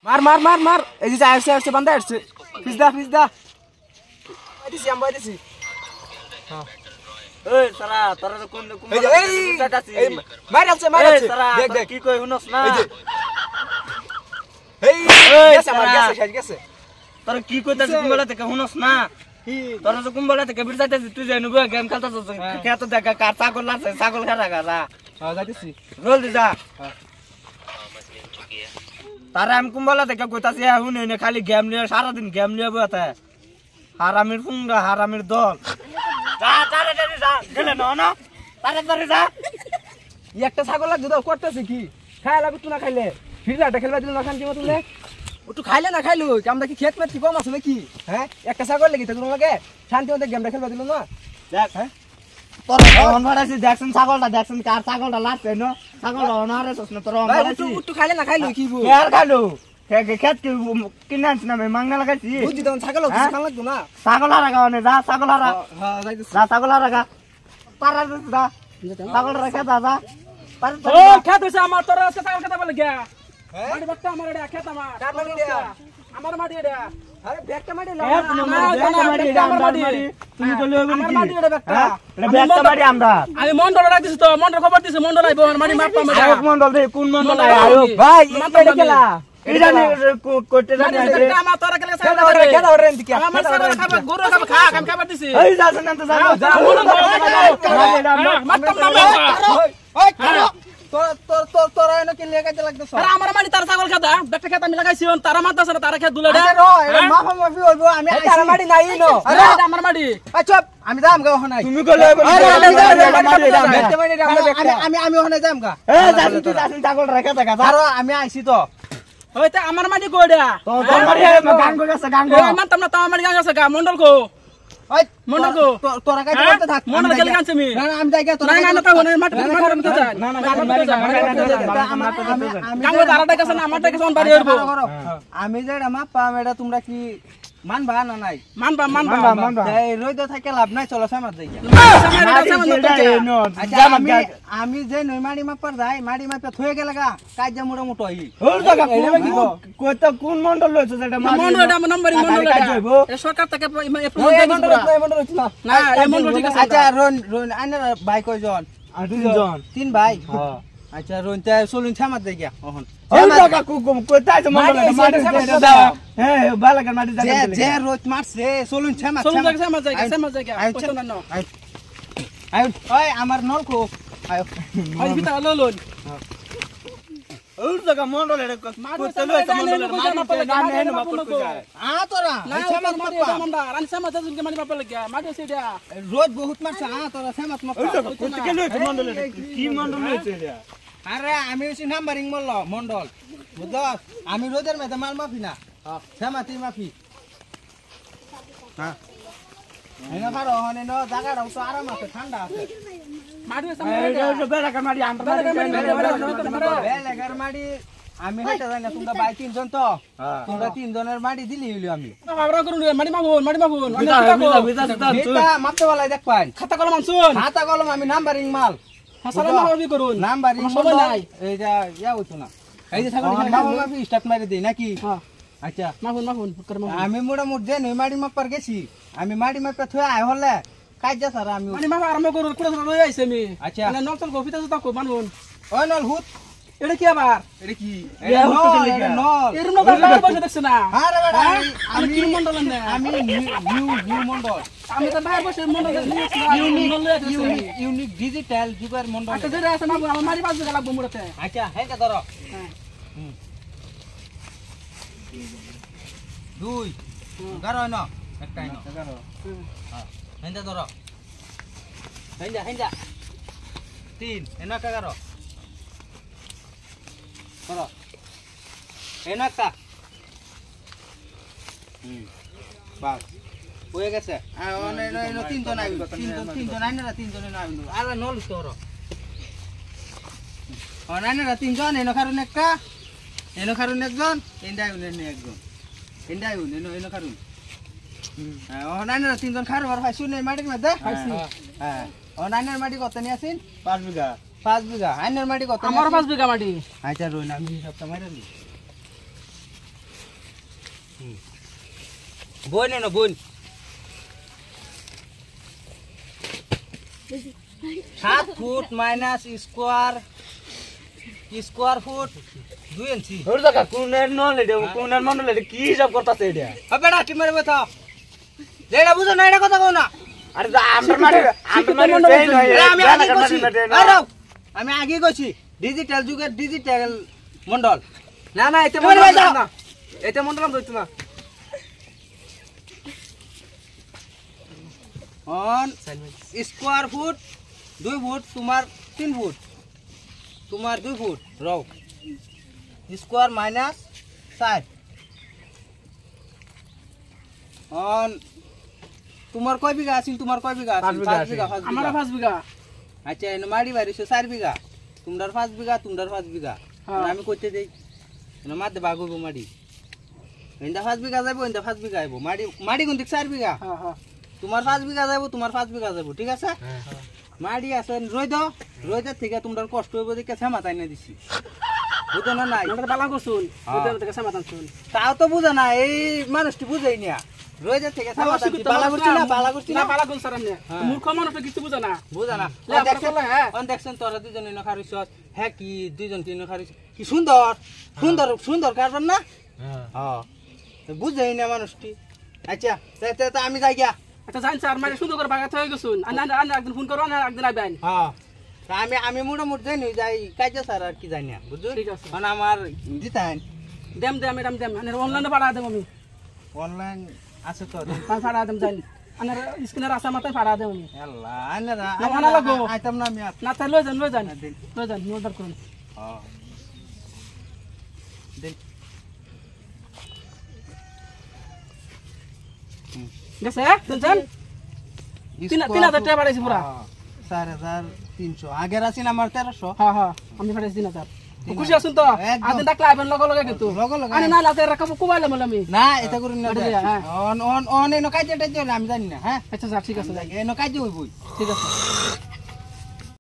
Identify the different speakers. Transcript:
Speaker 1: মার মার মার মার এই যে আসছে বান্দা আসছে পিছদা আইছি আমি আইছি হ্যাঁ
Speaker 2: এই সারা তোরা তো কোন কোন
Speaker 1: এই মারছে দেখ দেখ
Speaker 2: কি কই হুনস না
Speaker 1: এই গেছে আমার গেছে
Speaker 2: তোরা কি কইতাছ কুম্বলা থেকে হুনস না তোরা তো কুম্বলা থেকে বিরসাইতাছ তুই জানো গেম খেলতাছ খেত দেখা কার ছাগল আছে ছাগল খারা খারা
Speaker 1: হ্যাঁ যাইতেছি
Speaker 2: জলদি যা তারা আমি কুম্বলা থেকে কইতাছি হুন এনে খালি গেম নিয়ে সারা দিন গেম নিয়ে বসে হারামির ফুঙ্গা হারামির দল যা তাড়াতাড়ি যা গেলে না তাড়াতাড়ি যা
Speaker 1: একটা ছাগল লাগবে তো করতেছে কি খাই লাগবে তুই না খাইলে ফিজাটা খেলবা দিল না শান্তি মতো লে একটু খাইলে না খাইলো আমরা কি খেত মেত কি কম আছে নাকি হ্যাঁ একটা ছাগল লাগি তো তোমাকে শান্তি মতো গেমটা খেলবা দিল না
Speaker 2: দেখ হ্যাঁ তোর অন মারাছি দেখছেন ছাগলটা দেখছেন কার ছাগলটা লাগছে না ছাগলটা অনারেছস না তোর অন মারাছি
Speaker 1: একটু খাইলে না খাইলো কি বল
Speaker 2: আর খাইলো খেত কি কিনে আনছ না মাংনা লাগাইছি
Speaker 1: বুঝি তখন ছাগল খাওয়া লাগবে না
Speaker 2: ছাগল হারা গাওনে যা ছাগল হারা
Speaker 1: হ্যাঁ যাইতেছি
Speaker 2: যা ছাগল হারা গা পারা যা ছাগল রাখা দাদা
Speaker 1: ও খেত হইছে আমার তোর আছে ছাগল খেতে বলে গিয়া মাটি বাক্তা আমার এটা খেত আমার কার মাটি এটা আমার মাটি এটা আরে ব্যাগটা মাটি লাগা
Speaker 2: আমার মাটি তুমি বলে হবে
Speaker 1: আমার
Speaker 2: নাকি
Speaker 1: মাটি এটা ব্যাগটা
Speaker 2: এটা ব্যাগটা মাটি আমরা
Speaker 1: আমি মন্ডল রাখতেছি তো মন্ডল খবর দিছে মন্ডল আইবো মাটি মাপা মাটি
Speaker 2: আয়োগ মন্ডল রে কোন মন্ডল আয়োগ
Speaker 1: ভাই এটা খেলা
Speaker 2: এই জানি কোটে জানি
Speaker 1: আমার তোরা খেলা খেলা ওরে এন্ড কি আমার ছাগল খাবে গরু খাবে খা আমি খাবার দিছি
Speaker 2: এই যাছেন না তো যা
Speaker 1: মাতম না ওই তোর এনে কি লাগাইতে লাগতেছ আরে আমার মাটি তার ছাগল খাদা ব্যাগটা খেত আমি লাগাইছি তারা মারতাছ না তারা খেত দুলে রে আরে মাফা মাফি হইবো আমি আইছি তার মাটি নাই নো আরে এটা আমার মাটি চুপ আমি যাম গা ওখানে
Speaker 2: তুমি কইলে
Speaker 1: আমি ওখানে যাম গা
Speaker 2: এ যাছেন তুই যাছেন ছাগল রাখা থাকা
Speaker 1: আরে আমি আইছি তো হইতে আমার মাটি কইডা
Speaker 2: তোর মাটি গান কই গেছে গান
Speaker 1: ওই মানতাম না তার মাটি গান গেছে গা মন্ডল কো ওই মন্ডল কো তোরা কাজ করতে থাক মন্ডল গেলে গানছে আমি না আমি যাই গা তোরা না তা ওনে মাটি মাটি তো যায় না না গান গো দাঁড়াটা কাছে না আমারটা কাছে বাড়ি হইবো আমি যেটা মাপা এটা তোমরা কি মানবা না নাই মানবা এই রইদ থাকে লাভ নাই চলো সামার যাই আমি যে নই মাড়ি মাপার যাই মাড়ি মাপা থয়ে গেল গা কাজ যা মোটা মোটো হই
Speaker 2: ওর জায়গা কই তো কোন মন্ডল লইছ যেটা
Speaker 1: মন্ডলটা নাম্বারিং মন্ডল এটা সরকার থেকে মন্ডল হইছিল না এই মন্ডল ঠিক আছে আচ্ছা রন আইনার ভাই কয়জন
Speaker 2: আর দুইজন
Speaker 1: তিন ভাই হ্যাঁ আচ্ছা রন তা চলুন সামার যাই গা ওহন
Speaker 2: ওই জায়গা কইতাই তো মন্ডল মাটি দাও হ্যাঁ বালাকা মাটি জায়গা
Speaker 1: যে রোজ মারছে চলুন সামার যাই গা কত না আয় ওই আমার নলকো আয় ওই ভিতর ললন
Speaker 2: ওর জায়গা মন্ডল এর কইতে লইছ মন্ডলের মাটি গান হেন মাপল কই যায়
Speaker 1: আ তোরা সামার মাপা রান সামার যাজুন কে মাটি মাপা লাগা মাটি সেটা রোজ বহুত মারছে আ তোরা সামার মাপা
Speaker 2: কইতে কে লইছ মন্ডলের কি মন্ডল লইছ এটা
Speaker 1: আরে আমি হইছি নাম্বারিং মন্ডল বুঝছ আমি রোজের মধ্যে মাল মাফি না সামাতি মাফি হ্যাঁ এনা পারো হনে ন জায়গাটা তো আরাম আছে ঠান্ডা আছে মাটি
Speaker 2: এই বেলাকার মাটি আমরা
Speaker 1: বেলাকার মাটি আমি হেটা জানি না তোমরা ভাই তিনজন তো তোমরা তিনজনের মাটি দিলি হইলো আমি আমরা করুন মাটি মাগুন এটা মাপতে বলাই দেখ পাই খাতা কলম আনছুন খাতা কলম আমি নাম্বারিং মাল হাসালা মাপি করুন নাম্বারিং সময় নাই এইটা ইয়া হইতো না এই যে ছাগল মাপি স্টার্ট মারি দেই নাকি আচ্ছা মাগুন আমি মোটামুটি যে নই মাটি মাপার গেছি আমি মাটি মাপা থুয়া আই হলে কাজ যা স্যার আমি মাটি মাপা আরম্ভ করুন কুড়া লই আইছি আমি আচ্ছা মানে নলতল গফিতা তো তাকো মানবুন ওই নল হুত এটা কি আবার এটা কি এটা নল এর নল বসে দেখছ না আরে বেটা আমি কি মন্ডল না আমি নিউ মন্ডল আমি তো বাইরে বসে মন্ডল ইউনিক ডিজিটাল যুগের মন্ডল আচ্ছা যেটা আছে না আমার মারি পাঁচ লাগবো মুড়াতে আচ্ছা হেটা ধরো হ্যাঁ দুই 11 না একটাই না 11 হ্যাঁ হেন্দা ধরো হেন্দা 3 এনা 11 ধরো এনা একটা বাস হয়ে গেছে আর অনে তিনজন আইব তিনজন আইনা তিনজন আইব আর নল ধরো অনাইনা তিনজন এনো কারণ একটা এনো কারণ একজন এন্ডা আইনে একজন এন্ডা আইনে এনো কারণ অনাইনা তিনজন খার বার পাইছু নে মাটির মধ্যে পাইছি হ্যাঁ অনাইনার মাটি কত নি আছেন 5 বিঘা আইনার মাটি কত আমার 5 বিঘা মাটি আচ্ছা রইন আমি হিসাবটা মাইরা নি বোন এনো বোন 7 ফুট মাইনাস স্কোয়ার ফুট 2 ইঞ্চি
Speaker 2: ওর জায়গা কোনের নলে দেব কোনের মন্ডলে কি হিসাব করতাছে এটা
Speaker 1: বেটা কি মারবে তো যেটা বুঝো না এটা কথা কও না
Speaker 2: আরে আমরা মারি সেই নয়
Speaker 1: আমি আগে কইছি ডিজিটাল যুগের ডিজিটাল মন্ডল না না এতে মন্ডল না এতে মন্ডল ধরতো না অন স্কোয়ার ফুট 2 ফুট তোমার 3 ফুট তোমার 2 foot row square minus 7 on তোমার কয় বিঘা আছে তোমার কয় বিঘা আছে 5 বিঘা
Speaker 3: আমার 5 বিঘা
Speaker 1: আচ্ছা এনে মাড়ি বাড়িছে 4 বিঘা তোমরার 5 বিঘা তোমরার 5 বিঘা আমি কইতে দেই এনে মাঝে ভাগ হইব মাড়ি এন্ডা 5 বিঘা যাইবো এন্ডা 5 বিঘা আইবো মাড়ি কোন দিক 4 বিঘা
Speaker 3: হ্যাঁ হ্যাঁ
Speaker 1: তোমার 5 বিঘা যাইবো তোমার 5 বিঘা যাইবো ঠিক আছে মাড়ি আছে রইদা থেকে তোমরার কষ্ট হইব দেখে ছামা তাই না দিছি বুঝো না নাই
Speaker 3: আমরা বালা করছুন ওদের থেকে সমাধান শুন
Speaker 1: তাও তো বুঝো না এই মানুষটি বুঝাই না রইদা থেকে ছামা তাই বালা করছি না
Speaker 3: বালা করছ আর এমনি মূর্খ মানুষ কিছু বুঝা না
Speaker 1: বুঝা না
Speaker 3: হ্যাঁ
Speaker 1: দেখছেন তোরা দুজনে না খারিস হ্যাঁ কি দুইজন তিন খারিস কি সুন্দর সুন্দর সুন্দর কারবার না হ্যাঁ বুঝাই না মানুষটি আচ্ছা তা আমি যাই গিয়া
Speaker 3: আচ্ছা জান স্যার মানে সুন্দর করে বাগাতে হয়ে গেছুন আনা একদিন ফোন করো না একদিন আইবেন
Speaker 1: হ্যাঁ তা আমি মোটামুটি জানি যাই কাজে স্যার আর কি জানি না বুঝছো
Speaker 3: ঠিক আছে
Speaker 1: মানে আমার দিতেন
Speaker 3: দেম মানে অনলাইনে পাঠা দেব আমি
Speaker 1: অনলাইন আছে তো
Speaker 3: পাঠা দেম জানি আনার স্ক্রিনের আসা মাথায় পাঠা দেব আমি
Speaker 1: আল্লাহ আনারা
Speaker 3: আনা লাগো
Speaker 1: আইতাম না আমি
Speaker 3: না তাই লই যান নোট করুন
Speaker 1: হ্যাঁ দেন
Speaker 3: গেছে শুনছেন 3000 টাকা বাড়াইছি পুরা
Speaker 1: 4300 আগের আছেন আমার 1300
Speaker 3: হ্যাঁ হ্যাঁ আমি পাঠাইছি 3000 খুশি আছেন তো আজ ডাকলা আইবেন লগে কিন্তু আরে না লাতে রাখা কোবাইলাম আমি
Speaker 1: না এটা করুন না অন এনো কাজে টাইতে আমি জানি না হ্যাঁ
Speaker 3: আচ্ছা স্যার ঠিক আছে
Speaker 1: এনো কাজে হইবই
Speaker 3: ঠিক আছে